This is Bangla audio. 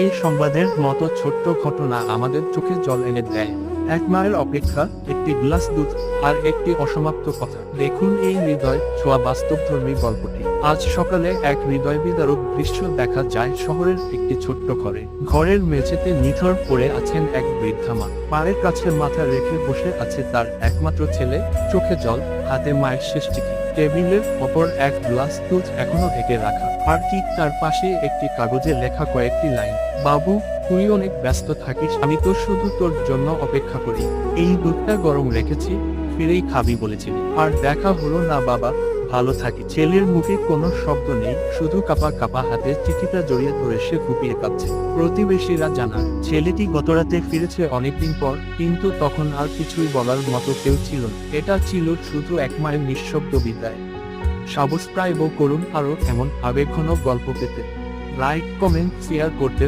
এই সংবাদের মতো ছোট্ট ঘটনা আমাদের চোখে জল এনে দেয়। 1 মায়ের অপেক্ষা, একটি গ্লাস দুধ, আর একটি অসমাপ্ত কথা। দেখুন এই হৃদয় ছোঁয়া বাস্তবধর্মী গল্পটি। আজ সকালে এক হৃদয় বিদারক দৃশ্য দেখা যায় শহরের একটি ছোট্ট ঘরে। ঘরের মেঝেতে নিথর পড়ে আছেন এক বৃদ্ধা মা। পায়ের কাছে মাথা রেখে বসে আছে তার একমাত্র ছেলে, চোখে জল, হাতে মায়ের শেষ চিঠি। টেবিলের ওপর এক গ্লাস দুধ এখনো ঢেকে রাখা, আর ঠিক তার পাশে একটি কাগজে লেখা কয়েকটি লাইন। বাবু, তুই অনেক ব্যস্ত থাকিস, আমি তো শুধু তোর জন্য অপেক্ষা করি। এই দুধটা গরম রেখেছি, ফিরেই খাবি বলেছিলি। আর দেখা হলো না বাবা, ভালো থাকি। ছেলের মুখে কোনো শব্দ নেই, শুধু কাপা কাপা হাতে চিঠিটা জড়িয়ে ধরে সে ফুপিয়ে কাঁদছে। প্রতিবেশীরা জানান ছেলেটি গতরাতে ফিরেছে অনেকদিন পর, কিন্তু তখন আর কিছুই বলার মতো কেউ ছিল না। এটা ছিল শুধু 1 মায়ের নিঃশব্দ বিদায়। সাবস্ক্রাইব করুন আরও এমন আবেগঘন গল্প পেতে। লাইক, কমেন্ট, শেয়ার করতে